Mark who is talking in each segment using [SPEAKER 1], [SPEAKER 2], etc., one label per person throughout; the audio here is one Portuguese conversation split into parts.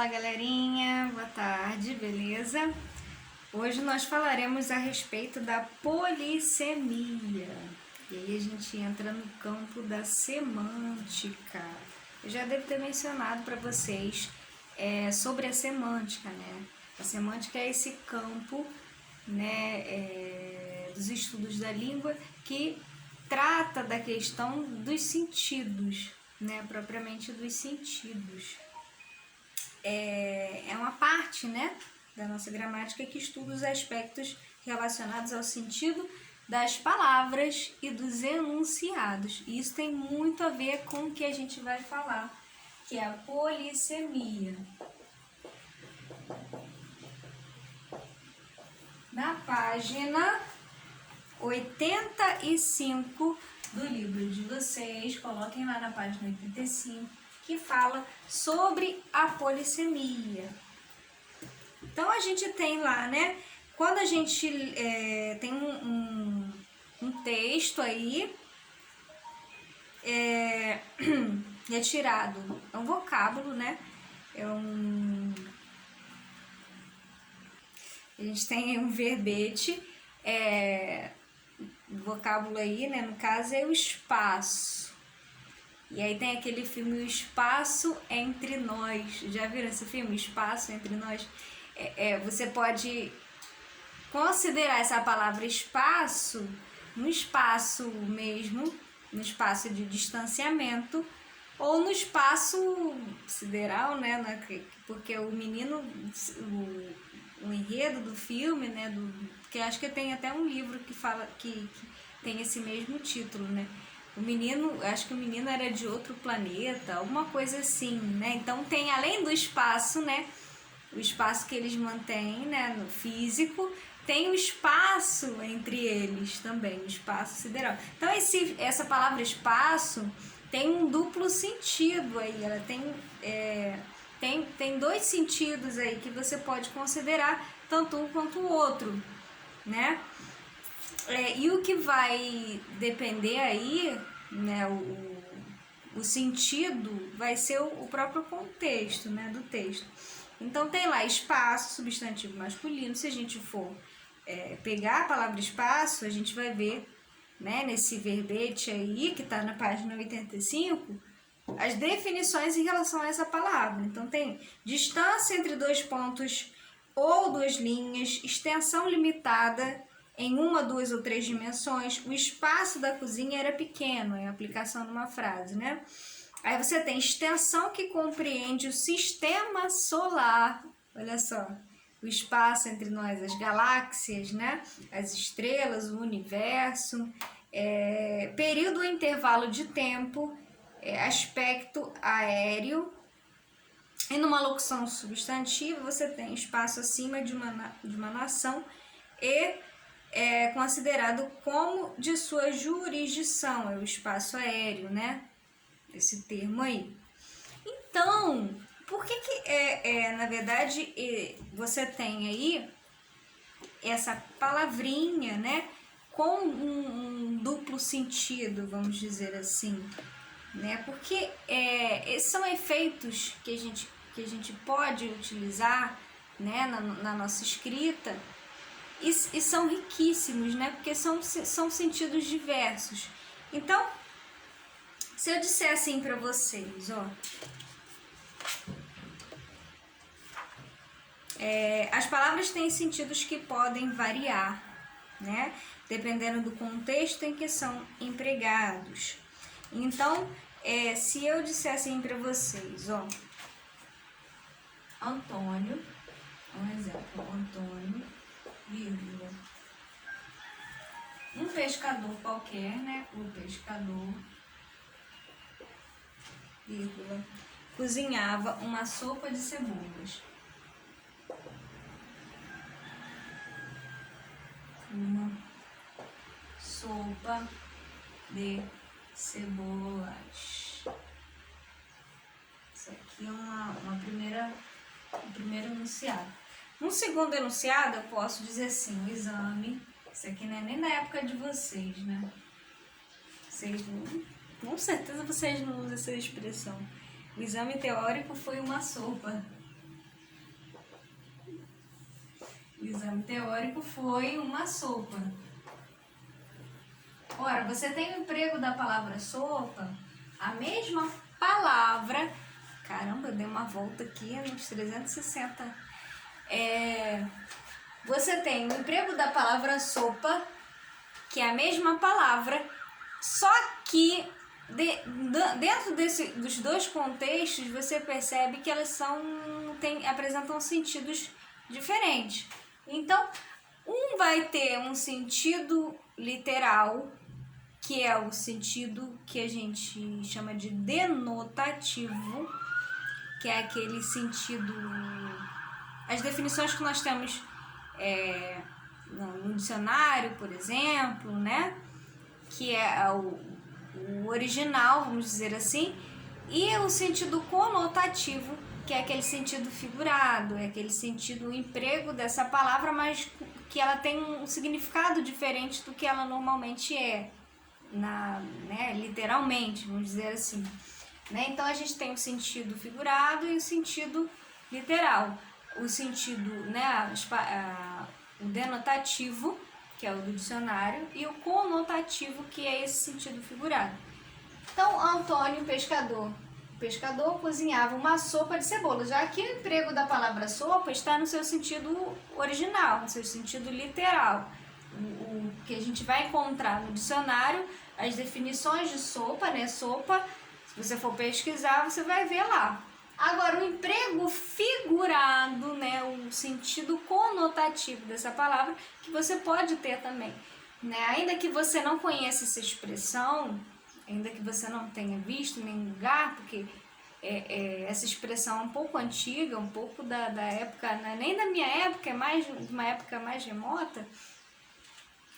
[SPEAKER 1] Fala galerinha, boa tarde, beleza? Hoje nós falaremos a respeito da polissemia. E aí a gente entra no campo da semântica. Eu já devo ter mencionado para vocês sobre a semântica, né? A semântica é esse campo, né, dos estudos da língua que trata da questão dos sentidos, né, propriamente dos sentidos. É uma parte, né, da nossa gramática que estuda os aspectos relacionados ao sentido das palavras e dos enunciados. E isso tem muito a ver com o que a gente vai falar, que é a polissemia. Na página 85 do livro de vocês, coloquem lá na página 85, que fala sobre a polissemia. Então a gente tem lá, né, quando a gente tem um texto aí retirado, é um vocábulo, né, a gente tem um verbete, o vocábulo aí, né, no caso é o espaço. E aí tem aquele filme O Espaço Entre Nós. Já viram esse filme, O Espaço Entre Nós? Você pode considerar essa palavra espaço no espaço mesmo, no espaço de distanciamento, ou no espaço sideral, né? Porque o menino, o enredo do filme, né? Que acho que tem até um livro que fala que tem esse mesmo título, né? O menino, acho que o menino era de outro planeta, alguma coisa assim, né? Então tem, além do espaço, né? O espaço que eles mantêm, né? No físico, tem o espaço entre eles também, o espaço sideral. Então essa palavra espaço tem um duplo sentido aí, ela tem dois sentidos aí que você pode considerar, tanto um quanto o outro, né? E o que vai depender aí, né, o sentido vai ser o próprio contexto, né, do texto. Então tem lá espaço, substantivo masculino. Se a gente for pegar a palavra espaço, a gente vai ver, né, nesse verbete aí, que está na página 85, as definições em relação a essa palavra. Então tem distância entre dois pontos ou duas linhas, extensão limitada em uma, duas ou três dimensões. O espaço da cozinha era pequeno, é a aplicação numa frase, né? Aí você tem extensão que compreende o sistema solar, olha só, o espaço entre nós, as galáxias, né? As estrelas, o universo, período ou intervalo de tempo, aspecto aéreo. E numa locução substantiva você tem espaço acima de uma nação e é considerado como de sua jurisdição, é o espaço aéreo, né? Esse termo aí. Então, por que na verdade, você tem aí essa palavrinha, né? Com um duplo sentido, vamos dizer assim, né? Porque esses são efeitos que a gente pode utilizar, né, na nossa escrita, e são riquíssimos, né? Porque são sentidos diversos. Então, se eu disser assim para vocês, ó, as palavras têm sentidos que podem variar, né? Dependendo do contexto em que são empregados. Então, se eu disser assim para vocês, ó, Antônio, um exemplo, Antônio, vírgula, um pescador qualquer, né? O pescador, vírgula, cozinhava uma sopa de cebolas. Uma sopa de cebolas. Isso aqui é um primeiro enunciado. Um segundo enunciado eu posso dizer assim, o exame. Isso aqui não é nem na época de vocês, né? Vocês não, com certeza vocês não usam essa expressão. O exame teórico foi uma sopa. O exame teórico foi uma sopa. Ora, você tem o emprego da palavra sopa, a mesma palavra. Caramba, eu dei uma volta aqui nos 360. Você tem o emprego da palavra sopa, que é a mesma palavra, só que dentro dos dois contextos você percebe que elas apresentam sentidos diferentes. Então, um vai ter um sentido literal, que é o sentido que a gente chama de denotativo, que é aquele sentido... As definições que nós temos no dicionário, por exemplo, né? Que é o original, vamos dizer assim, e o sentido conotativo, que é aquele sentido figurado, é aquele sentido, o emprego dessa palavra, mas que ela tem um significado diferente do que ela normalmente é, literalmente, vamos dizer assim. Né? Então a gente tem o sentido figurado e o sentido literal. O sentido, o denotativo, que é o do dicionário, e o conotativo, que é esse sentido figurado. Então, Antônio, o pescador cozinhava uma sopa de cebola, já que o emprego da palavra sopa está no seu sentido original, no seu sentido literal. O que a gente vai encontrar no dicionário, as definições de sopa, né? Sopa, se você for pesquisar, você vai ver lá. Agora, o emprego figurado, né, o sentido conotativo dessa palavra, que você pode ter também. Né? Ainda que você não conheça essa expressão, ainda que você não tenha visto em nenhum lugar, porque essa expressão é um pouco antiga, um pouco da época, não é nem da minha época, é mais de uma época mais remota,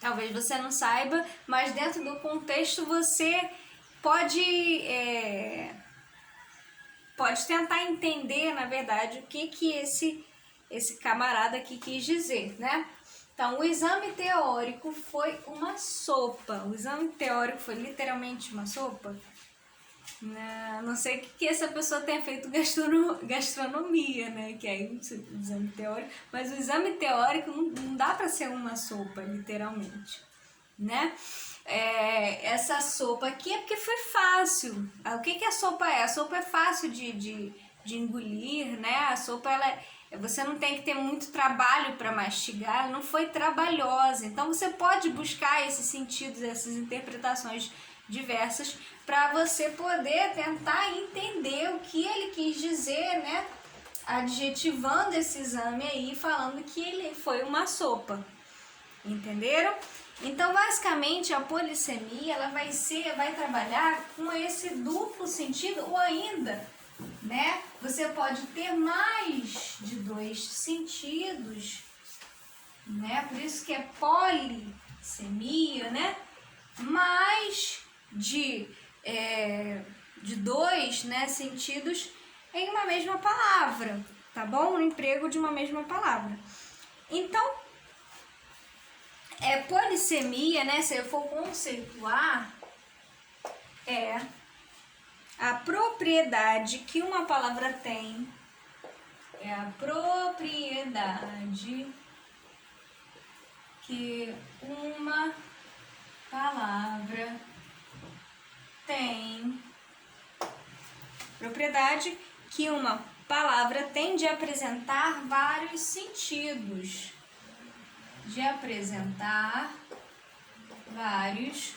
[SPEAKER 1] talvez você não saiba, mas dentro do contexto você pode tentar entender, na verdade, o que esse camarada aqui quis dizer, né? Então, o exame teórico foi uma sopa. O exame teórico foi literalmente uma sopa? Não sei o que essa pessoa tenha feito gastronomia, né? Que é o exame teórico. Mas o exame teórico não dá para ser uma sopa, literalmente, né? Essa sopa aqui é porque foi fácil. O que a sopa é? A sopa é fácil de engolir, né? A sopa, você não tem que ter muito trabalho para mastigar, ela não foi trabalhosa. Então você pode buscar esses sentidos, essas interpretações diversas para você poder tentar entender o que ele quis dizer, né? Adjetivando esse exame aí, falando que ele foi uma sopa. Entenderam? Então, basicamente, a polissemia ela vai trabalhar com esse duplo sentido, ou ainda, né? Você pode ter mais de dois sentidos, né? Por isso que é polissemia, né? Mais de dois, né, sentidos em uma mesma palavra, tá bom? No emprego de uma mesma palavra. Então, polissemia, né, se eu for conceituar, é a propriedade que uma palavra tem, é a propriedade que uma palavra tem, propriedade que uma palavra tem de apresentar vários sentidos, de apresentar vários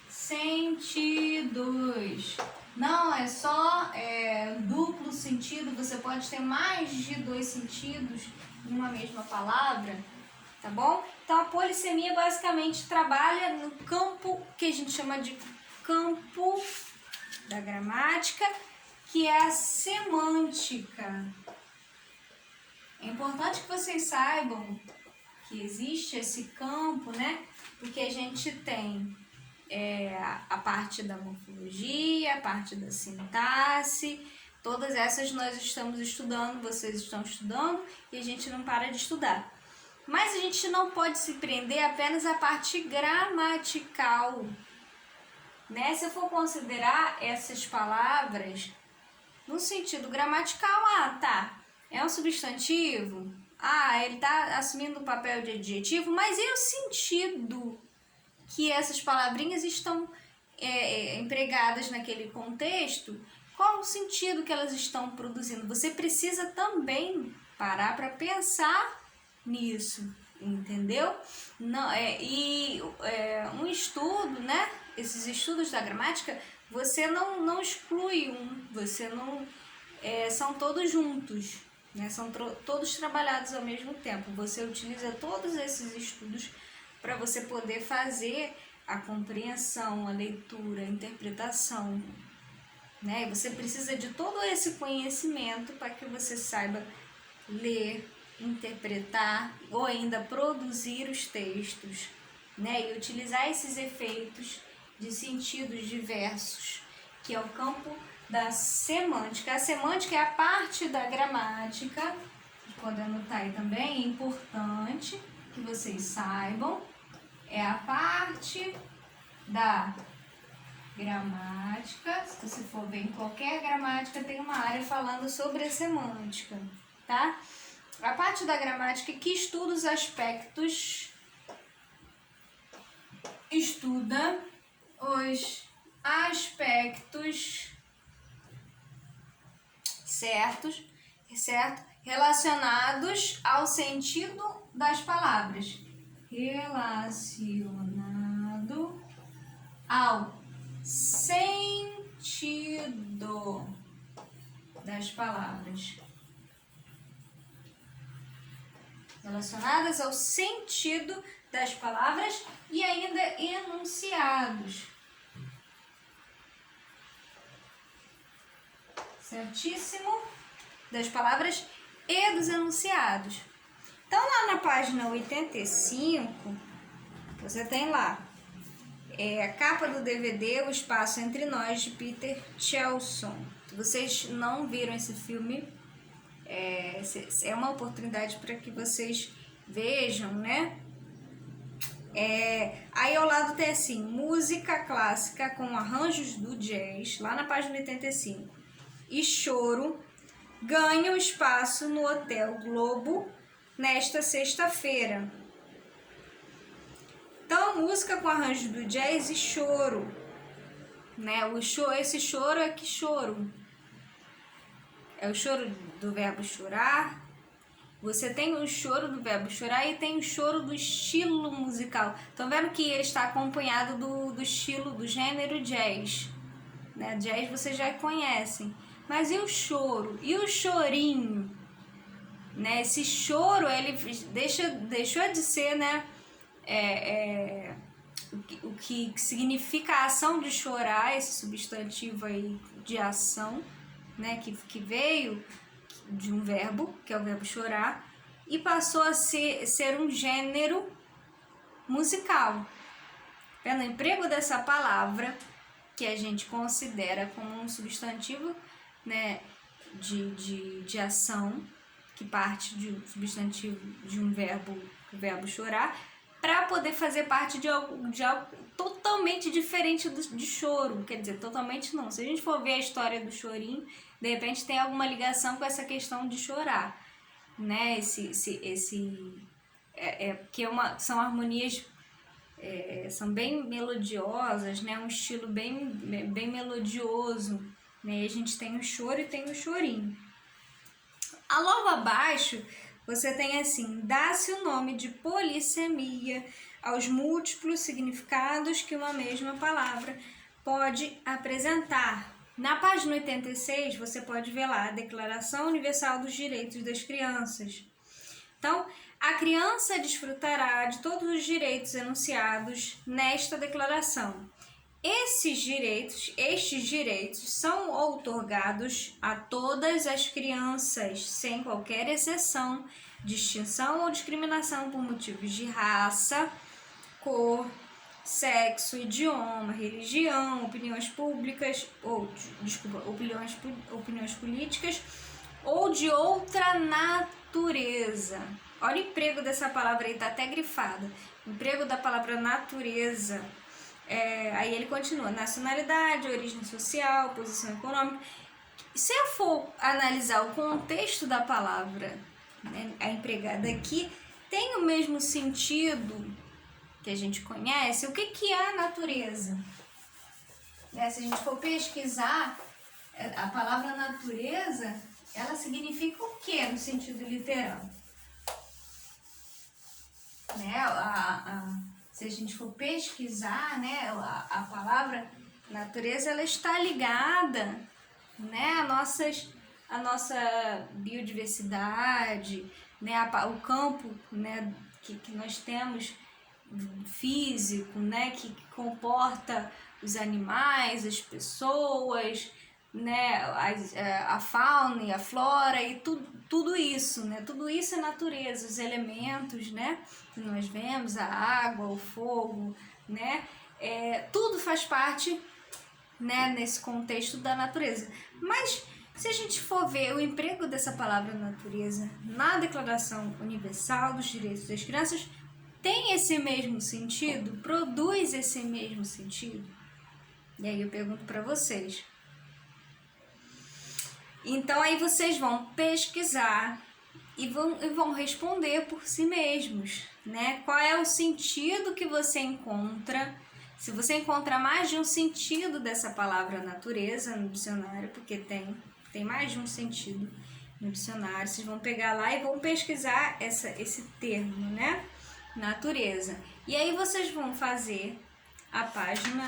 [SPEAKER 1] sentidos. Não é só duplo sentido, você pode ter mais de dois sentidos em uma mesma palavra, tá bom? Então a polissemia basicamente trabalha no campo que a gente chama de campo da gramática, que é a semântica. É importante que vocês saibam que existe esse campo, né? Porque a gente tem a parte da morfologia, a parte da sintaxe, todas essas nós estamos estudando, vocês estão estudando e a gente não para de estudar. Mas a gente não pode se prender apenas à parte gramatical, né? Se eu for considerar essas palavras no sentido gramatical, tá, é um substantivo, ele está assumindo o papel de adjetivo, mas e o sentido que essas palavrinhas estão empregadas naquele contexto? Qual o sentido que elas estão produzindo? Você precisa também parar para pensar nisso, entendeu? Não, um estudo, né? Esses estudos da gramática, você não exclui você não... são todos juntos, né? São todos trabalhados ao mesmo tempo. Você utiliza todos esses estudos para você poder fazer a compreensão, a leitura, a interpretação, né? E você precisa de todo esse conhecimento para que você saiba ler, interpretar ou ainda produzir os textos, né? E utilizar esses efeitos de sentidos diversos, que é o campo da semântica. A semântica é a parte da gramática, pode anotar aí também, é importante que vocês saibam, é a parte da gramática. Se você for ver em qualquer gramática, tem uma área falando sobre a semântica, tá? A parte da gramática que estuda os aspectos, estuda os aspectos certo, relacionados ao sentido das palavras. Relacionado ao sentido das palavras. Relacionadas ao sentido das palavras e ainda enunciados. Certíssimo? Das palavras e dos enunciados. Então, lá na página 85, você tem lá a capa do DVD O Espaço Entre Nós, de Peter Chelson. Se vocês não viram esse filme, é uma oportunidade para que vocês vejam, né? Aí ao lado tem assim, música clássica com arranjos do jazz, lá na página 85. E choro ganham espaço no Hotel Globo nesta sexta-feira. Então, música com arranjo do jazz e choro, né? Esse choro é que choro? É o choro do verbo chorar. Você tem o choro do verbo chorar e tem o choro do estilo musical. Estão vendo que ele está acompanhado do estilo, do gênero jazz, né? Jazz vocês já conhecem. Mas e o choro? E o chorinho? Né? Esse choro, ele deixou de ser, né? O que significa a ação de chorar, esse substantivo aí de ação, né? Que veio de um verbo, que é o verbo chorar, e passou a ser um gênero musical. Pelo emprego dessa palavra, que a gente considera como um substantivo, né, de ação, que parte de um substantivo de um verbo, o verbo chorar, para poder fazer parte de algo totalmente diferente de choro. Quer dizer, totalmente não. Se a gente for ver a história do chorinho, de repente tem alguma ligação com essa questão de chorar, né? Porque são harmonias, são bem melodiosas, né? Um estilo bem melodioso, né? A gente tem o choro e tem o chorinho. Logo abaixo, você tem assim, dá-se o nome de polissemia aos múltiplos significados que uma mesma palavra pode apresentar. Na página 86, você pode ver lá a Declaração Universal dos Direitos das Crianças. Então, a criança desfrutará de todos os direitos enunciados nesta declaração. Estes direitos são outorgados a todas as crianças, sem qualquer exceção, distinção ou discriminação por motivos de raça, cor, sexo, idioma, religião, opiniões políticas ou de outra natureza. Olha o emprego dessa palavra aí, está até grifada. O emprego da palavra natureza. Aí ele continua, nacionalidade, origem social, posição econômica. Se eu for analisar o contexto da palavra né, a empregada aqui, tem o mesmo sentido que a gente conhece. O que é a natureza? Né? Se a gente for pesquisar, a palavra natureza, ela significa o que no sentido literal? Né? Se a gente for pesquisar, né, a palavra natureza, ela está ligada, né, a nossa biodiversidade, né, o campo, né, que nós temos físico, né, que comporta os animais, as pessoas, né, a fauna e a flora e tudo isso, né, tudo isso é natureza, os elementos, né, que nós vemos, a água, o fogo, né, tudo faz parte, né, nesse contexto da natureza. Mas se a gente for ver o emprego dessa palavra natureza na Declaração Universal dos Direitos das Crianças, tem esse mesmo sentido? Produz esse mesmo sentido? E aí eu pergunto para vocês. Então aí vocês vão pesquisar e vão responder por si mesmos, né? Qual é o sentido que você encontra? Se você encontra mais de um sentido dessa palavra natureza no dicionário, porque tem mais de um sentido no dicionário, vocês vão pegar lá e vão pesquisar esse termo, né? Natureza. E aí vocês vão fazer a página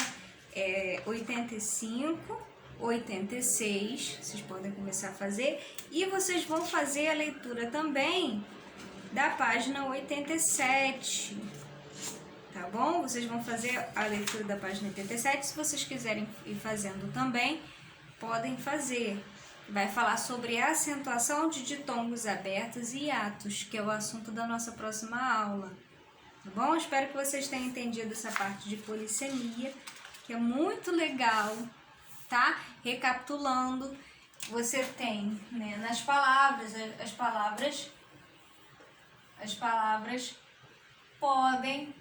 [SPEAKER 1] 85, 86, vocês podem começar a fazer, e vocês vão fazer a leitura também da página 87, tá bom? Vocês vão fazer a leitura da página 87, se vocês quiserem ir fazendo também, podem fazer. Vai falar sobre a acentuação de ditongos abertos e hiatos, que é o assunto da nossa próxima aula. Tá bom? Espero que vocês tenham entendido essa parte de polissemia, que é muito legal, tá? Recapitulando, você tem, né, nas palavras, as palavras podem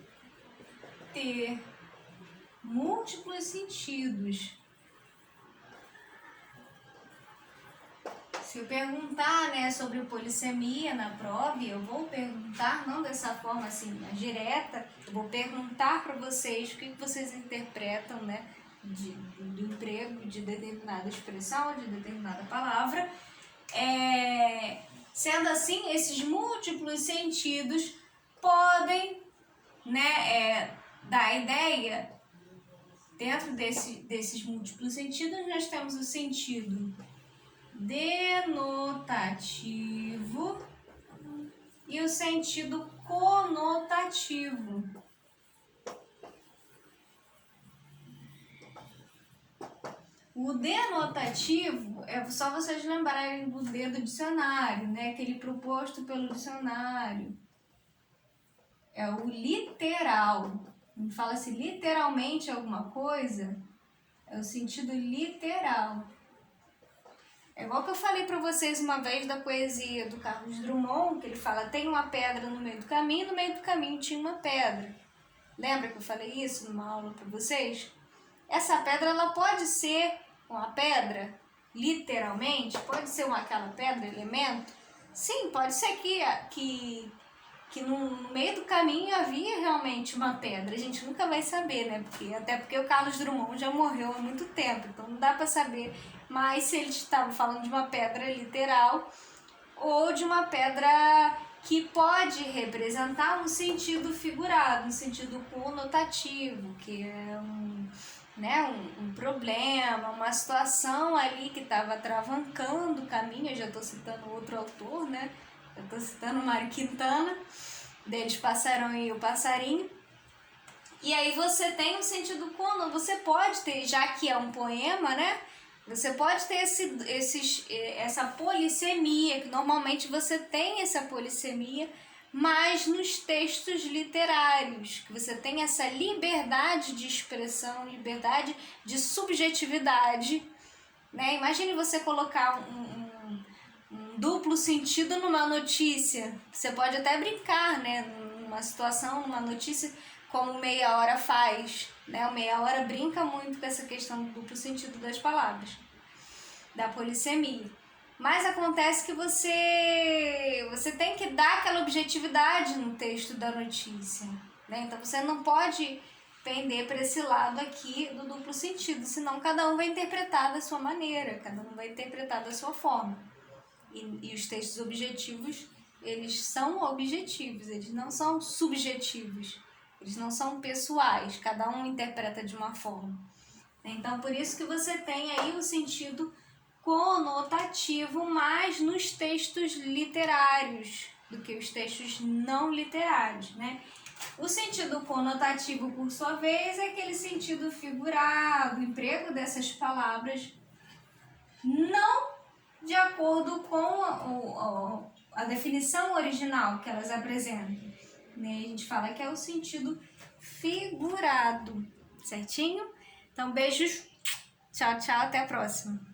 [SPEAKER 1] ter múltiplos sentidos. Se eu perguntar, né, sobre polissemia na prova, eu vou perguntar, não dessa forma assim, direta, eu vou perguntar para vocês o que vocês interpretam, né, do emprego de determinada expressão, de determinada palavra. Sendo assim, esses múltiplos sentidos podem, né, dar a ideia. Dentro desses múltiplos sentidos, nós temos o sentido denotativo e o sentido conotativo. O denotativo é só vocês lembrarem do D do dicionário, né? Aquele proposto pelo dicionário. É o literal. Não fala-se literalmente alguma coisa, é o sentido literal. É igual que eu falei para vocês uma vez da poesia do Carlos Drummond, que ele fala, tem uma pedra no meio do caminho tinha uma pedra. Lembra que eu falei isso numa aula para vocês? Essa pedra, ela pode ser uma pedra, literalmente, pode ser aquela pedra, elemento. Sim, pode ser que no meio do caminho havia realmente uma pedra. A gente nunca vai saber, né? Até porque o Carlos Drummond já morreu há muito tempo, então não dá para saber mais se ele estava falando de uma pedra literal ou de uma pedra que pode representar um sentido figurado, um sentido conotativo, que é um problema, uma situação ali que estava travancando o caminho. Eu já estou citando outro autor, né? Eu estou citando Mário Quintana, deles Passarão e o Passarinho. E aí você tem um sentido cono, você pode ter, já que é um poema, né? Você pode ter essa polissemia, que normalmente você tem essa polissemia, mas nos textos literários, que você tem essa liberdade de expressão, liberdade de subjetividade, né? Imagine você colocar um duplo sentido numa notícia. Você pode até brincar, né? Numa situação, numa notícia, como Meia Hora faz, né? O Meia Hora brinca muito com essa questão do duplo sentido das palavras, da polissemia. mas acontece que você tem que dar aquela objetividade no texto da notícia, né? Então você não pode pender para esse lado aqui do duplo sentido, senão cada um vai interpretar da sua maneira, cada um vai interpretar da sua forma. E os textos objetivos, eles são objetivos, eles não são subjetivos, eles não são pessoais, cada um interpreta de uma forma. Então, por isso que você tem aí o sentido conotativo mais nos textos literários do que os textos não literários, né? O sentido conotativo, por sua vez, é aquele sentido figurado, o emprego dessas palavras não de acordo com a definição original que elas apresentam, né? A gente fala que é o sentido figurado, certinho? Então, beijos, tchau, tchau, até a próxima.